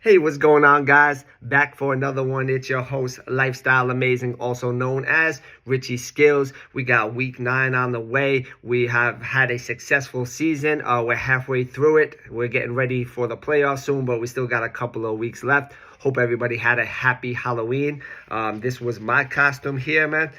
Hey, what's going on, guys? Back for another one. It's your host, Lifestyle Amazing, also known as Richie Skills. We got week 9 on the way. We have had a successful season. We're halfway through it. We're getting ready for the playoffs soon, but we still got a couple of weeks left. Hope everybody had a happy Halloween. This was my costume here, man.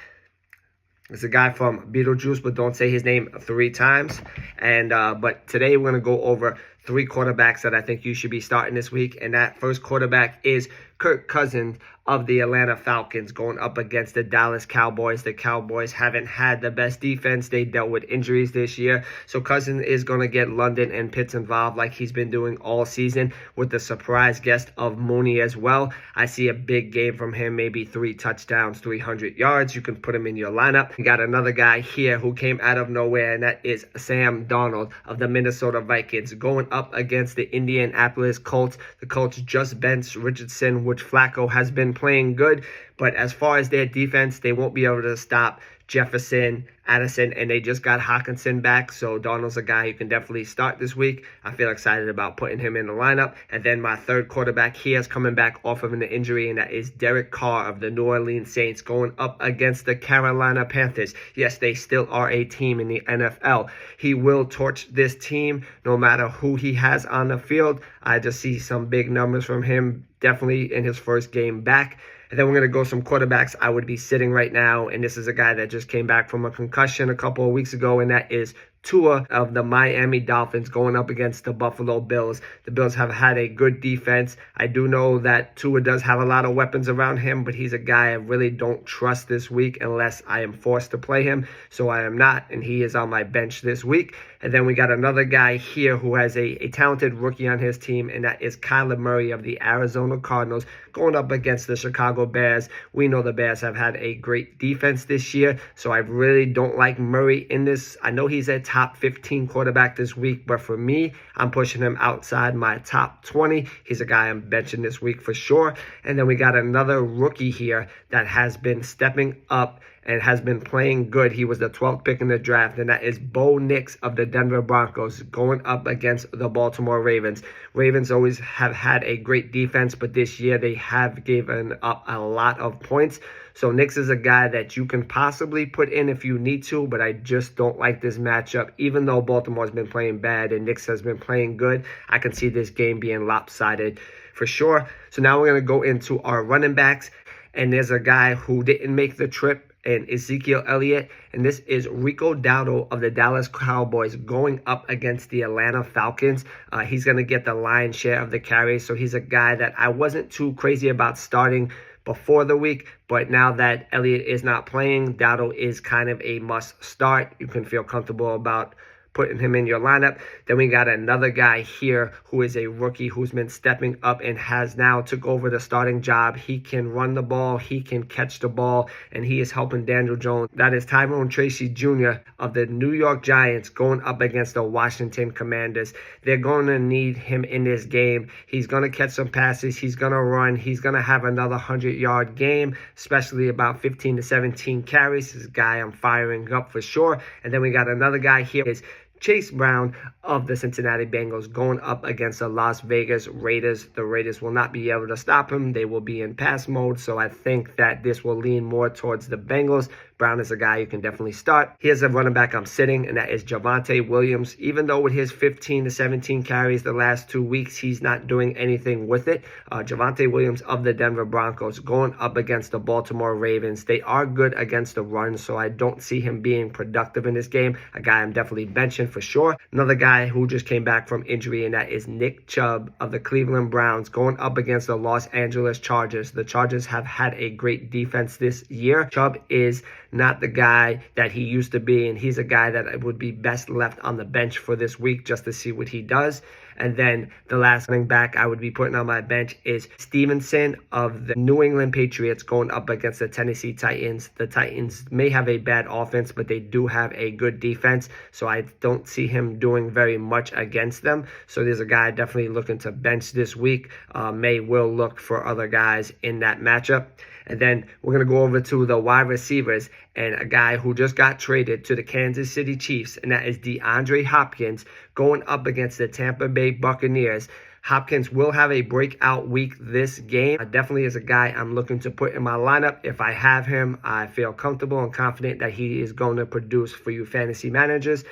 It's a guy from Beetlejuice, but don't say his name 3 times. But today we're going to go over 3 quarterbacks that I think you should be starting this week. And that first quarterback is Kirk Cousins of the Atlanta Falcons going up against the Dallas Cowboys. The Cowboys haven't had the best defense. They dealt with injuries this year. So Cousins is going to get London and Pitts involved like he's been doing all season, with the surprise guest of Mooney as well. I see a big game from him, maybe 3 touchdowns, 300 yards. You can put him in your lineup. You got another guy here who came out of nowhere, and that is Sam Darnold of the Minnesota Vikings going up against the Indianapolis Colts. The Colts just benched Richardson, which Flacco has been playing good, but as far as their defense, they won't be able to stop Jefferson, Addison, and they just got Hockenson back, so Darnold's a guy you can definitely start this week. I feel excited about putting him in the lineup. And then my third quarterback here is coming back off of an injury, and that is Derek Carr of the New Orleans Saints going up against the Carolina Panthers. Yes, they still are a team in the NFL. He will torch this team no matter who he has on the field. I just see some big numbers from him, definitely in his first game back. And then we're going to go some quarterbacks I would be sitting right now. And this is a guy that just came back from a concussion a couple of weeks ago, and that is Tua of the Miami Dolphins going up against the Buffalo Bills. The Bills have had a good defense. I do know that Tua does have a lot of weapons around him, but he's a guy I really don't trust this week unless I am forced to play him. So I am not, and he is on my bench this week. And then we got another guy here who has a talented rookie on his team, and that is Kyler Murray of the Arizona Cardinals going up against the Chicago Bears. We know the Bears have had a great defense this year, so I really don't like Murray in this. I know he's a top 15 quarterback this week, but for me, I'm pushing him outside my top 20. He's a guy I'm benching this week for sure. And then we got another rookie here that has been stepping up and has been playing good. He was the 12th pick in the draft, and that is Bo Nix of the Denver Broncos going up against the Baltimore Ravens. Ravens always have had a great defense, but this year they have given up a lot of points. So Nix is a guy that you can possibly put in if you need to, but I just don't like this matchup. Even though Baltimore's been playing bad and Nix has been playing good, I can see this game being lopsided for sure. So now we're going to go into our running backs, and there's a guy who didn't make the trip, and Ezekiel Elliott, and this is Rico Dowdle of the Dallas Cowboys going up against the Atlanta Falcons. He's going to get the lion's share of the carries, so he's a guy that I wasn't too crazy about starting before the week, but now that Elliott is not playing, Dowdle is kind of a must start. You can feel comfortable about putting him in your lineup. Then we got another guy here who is a rookie who's been stepping up and has now took over the starting job. He can run the ball, he can catch the ball, and he is helping Daniel Jones. That is Tyrone Tracy Jr. of the New York Giants going up against the Washington Commanders. They're going to need him in this game. He's going to catch some passes, he's going to run, he's going to have another 100-yard game, especially about 15 to 17 carries. This guy I'm firing up for sure. And then we got another guy here is Chase Brown of the Cincinnati Bengals going up against the Las Vegas Raiders. The Raiders will not be able to stop him. They will be in pass mode, so I think that this will lean more towards the Bengals. Brown is a guy you can definitely start. Here's a running back I'm sitting, and that is Javonte Williams. Even though with his 15 to 17 carries the last 2 weeks, he's not doing anything with it. Javonte Williams of the Denver Broncos going up against the Baltimore Ravens. They are good against the run, so I don't see him being productive in this game. A guy I'm definitely benching for sure. Another guy who just came back from injury, and that is Nick Chubb of the Cleveland Browns going up against the Los Angeles Chargers. The Chargers have had a great defense this year. Chubb is not the guy that he used to be, and he's a guy that would be best left on the bench for this week just to see what he does. And then the last running back I would be putting on my bench is Stevenson of the New England Patriots going up against the Tennessee Titans. The Titans may have a bad offense, but they do have a good defense, so I don't see him doing very much against them. So there's a guy definitely looking to bench this week. Will look for other guys in that matchup. And then we're going to go over to the wide receivers and a guy who just got traded to the Kansas City Chiefs, and that is DeAndre Hopkins going up against the Tampa Bay Buccaneers. Hopkins will have a breakout week this game. Definitely is a guy I'm looking to put in my lineup. If I have him, I feel comfortable and confident that he is going to produce for you fantasy managers.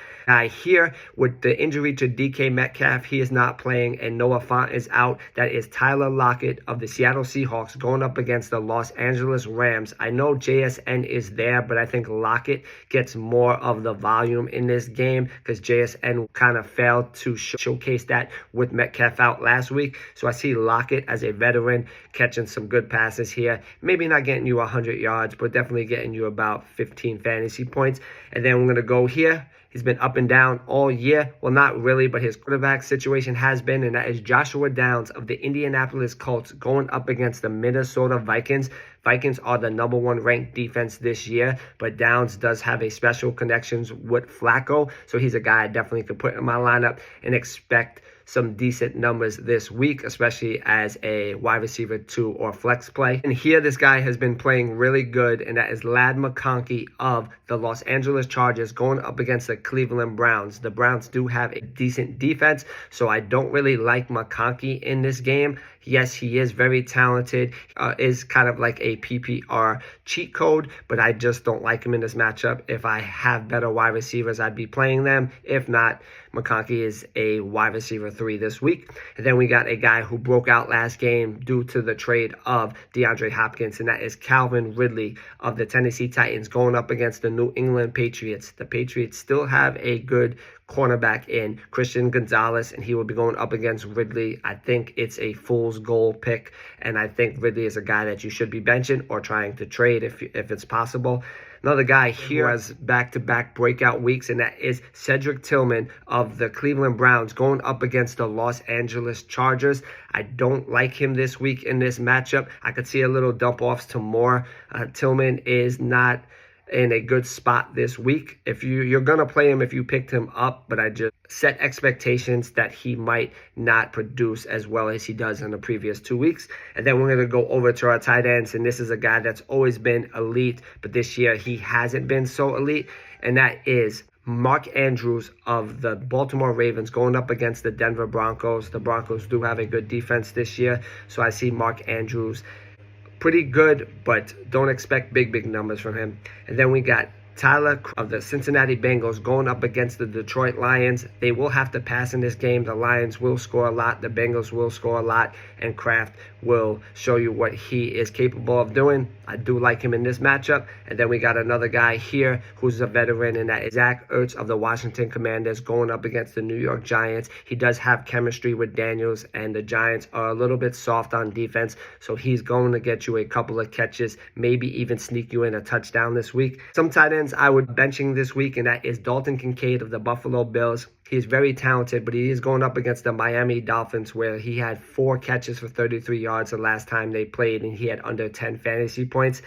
Here, with the injury to DK Metcalf, he is not playing, and Noah Fant is out. That is Tyler Lockett of the Seattle Seahawks going up against the Los Angeles Rams. I know JSN is there, but I think Lockett gets more of the volume in this game because JSN kind of failed to showcase that with Metcalf out last week. So I see Lockett as a veteran catching some good passes here. Maybe not getting you 100 yards, but definitely getting you about 15 fantasy points. And then we're going to go here. He's been up and down all year. Well, not really, but his quarterback situation has been, and that is Joshua Downs of the Indianapolis Colts going up against the Minnesota Vikings. Vikings are the #1 ranked defense this year, but Downs does have a special connections with Flacco, so he's a guy I definitely could put in my lineup and expect some decent numbers this week, especially as a wide receiver 2 or flex play. And here this guy has been playing really good, and that is Ladd McConkey of the Los Angeles Chargers going up against the Cleveland Browns. The Browns do have a decent defense, so I don't really like McConkey in this game. Yes, he is very talented, is kind of like a PPR cheat code, but I just don't like him in this matchup. If I have better wide receivers, I'd be playing them. If not, McConkey is a wide receiver 3 this week. And then we got a guy who broke out last game due to the trade of DeAndre Hopkins, and that is Calvin Ridley of the Tennessee Titans going up against the New England Patriots. The Patriots still have a good cornerback in Christian Gonzalez, and he will be going up against Ridley. I think it's a fool's goal pick, and I think Ridley is a guy that you should be benching or trying to trade if it's possible. Another guy here has back-to-back breakout weeks, and that is Cedric Tillman of the Cleveland Browns going up against the Los Angeles Chargers. I don't like him this week in this matchup. I could see a little dump-offs to Moore. Tillman is not in a good spot this week. If you're gonna play him if you picked him up, but I just set expectations that he might not produce as well as he does in the previous 2 weeks. And then we're gonna go over to our tight ends, and this is a guy that's always been elite, but this year he hasn't been so elite, and that is Mark Andrews of the Baltimore Ravens going up against the Denver Broncos. The Broncos do have a good defense this year, so I see Mark Andrews pretty good, but don't expect big numbers from him. And then we got Tyler of the Cincinnati Bengals going up against the Detroit Lions. They will have to pass in this game. The Lions will score a lot. The Bengals will score a lot. And Kraft will show you what he is capable of doing. I do like him in this matchup. And then we got another guy here who's a veteran, and that is Zach Ertz of the Washington Commanders going up against the New York Giants. He does have chemistry with Daniels, and the Giants are a little bit soft on defense, so he's going to get you a couple of catches, maybe even sneak you in a touchdown this week. Some tight ends I would benching this week, and that is Dalton Kincaid of the Buffalo Bills. He is very talented, but he is going up against the Miami Dolphins, where he had 4 catches for 33 yards the last time they played, and he had under 10 fantasy points.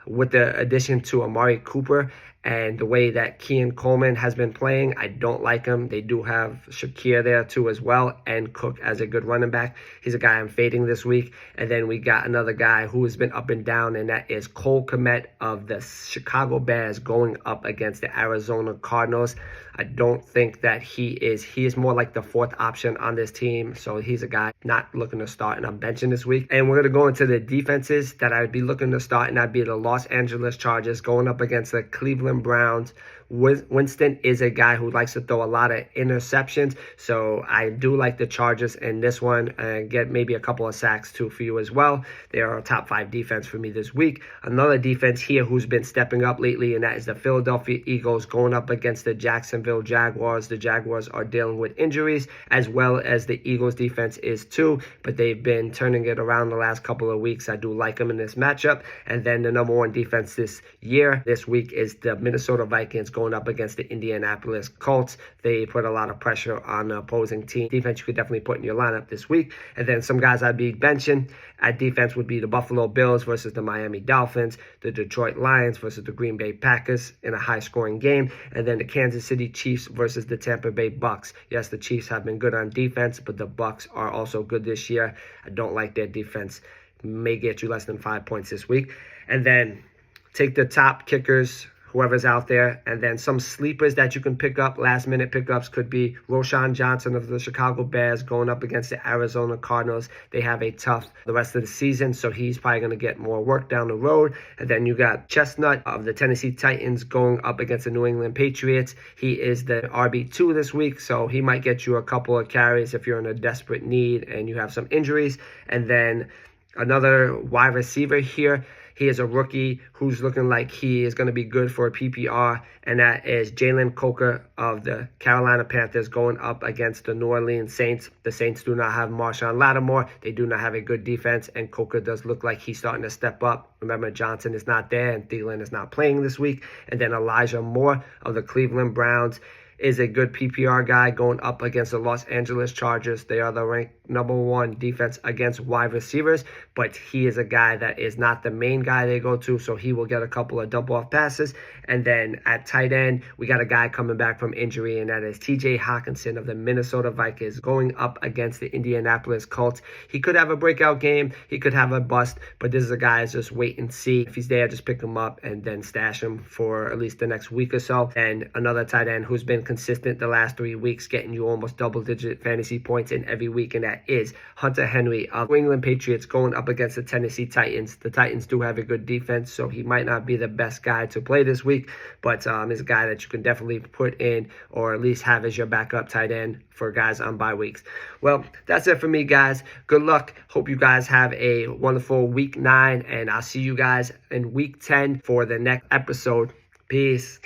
With the addition to Amari Cooper and the way that Keon Coleman has been playing, I don't like him. They do have Shakir there too as well, and Cook as a good running back. He's a guy I'm fading this week. And then we got another guy who has been up and down, and that is Cole Kmet of the Chicago Bears going up against the Arizona Cardinals. I don't think that he is more like the 4th option on this team. So he's a guy not looking to start, and I'm benching this week. And we're going to go into the defenses that I'd be looking to start, and that'd be the Los Angeles Chargers going up against the Cleveland Browns. Winston is a guy who likes to throw a lot of interceptions, so I do like the Chargers in this one, and get maybe a couple of sacks too for you as well. They are a top 5 defense for me this week. Another defense here who's been stepping up lately, and that is the Philadelphia Eagles going up against the Jacksonville Jaguars. The Jaguars are dealing with injuries, as well as the Eagles defense is too, but they've been turning it around the last couple of weeks. I do like them in this matchup. And then the #1 defense this week is the Minnesota Vikings going up against the Indianapolis Colts. They put a lot of pressure on the opposing team. Defense you could definitely put in your lineup this week. And then some guys I'd be benching at defense would be the Buffalo Bills versus the Miami Dolphins, the Detroit Lions versus the Green Bay Packers in a high-scoring game, and then the Kansas City Chiefs versus the Tampa Bay Bucks. Yes, the Chiefs have been good on defense, but the Bucks are also good this year. I don't like their defense. May get you less than 5 points this week. And then take the top kickers whoever's out there. And then some sleepers that you can pick up, last minute pickups, could be Roshan Johnson of the Chicago Bears going up against the Arizona Cardinals. They have a tough the rest of the season, so he's probably going to get more work down the road. And then you got Chestnut of the Tennessee Titans going up against the New England Patriots. He is the RB2 this week, so he might get you a couple of carries if you're in a desperate need and you have some injuries. And then another wide receiver here. He is a rookie who's looking like he is going to be good for a PPR, and that is Jalen Coker of the Carolina Panthers going up against the New Orleans Saints. The Saints do not have Marshawn Lattimore. They do not have a good defense, and Coker does look like he's starting to step up. Remember, Johnson is not there, and Thielen is not playing this week. And then Elijah Moore of the Cleveland Browns is a good PPR guy going up against the Los Angeles Chargers. They are the ranked #1 defense against wide receivers, but he is a guy that is not the main guy they go to, so he will get a couple of dump-off passes. And then at tight end, we got a guy coming back from injury, and that is TJ Hockenson of the Minnesota Vikings going up against the Indianapolis Colts. He could have a breakout game. He could have a bust, but this is a guy that's just wait and see. If he's there, just pick him up and then stash him for at least the next week or so. And another tight end who's been consistent the last 3 weeks, getting you almost double-digit fantasy points in every week, and that is Hunter Henry of New England Patriots going up against the Tennessee Titans. The Titans do have a good defense, so he might not be the best guy to play this week, but is a guy that you can definitely put in or at least have as your backup tight end for guys on bye weeks. Well, that's it for me, guys. Good luck. Hope you guys have a wonderful week 9, and I'll see you guys in week 10 for the next episode. Peace.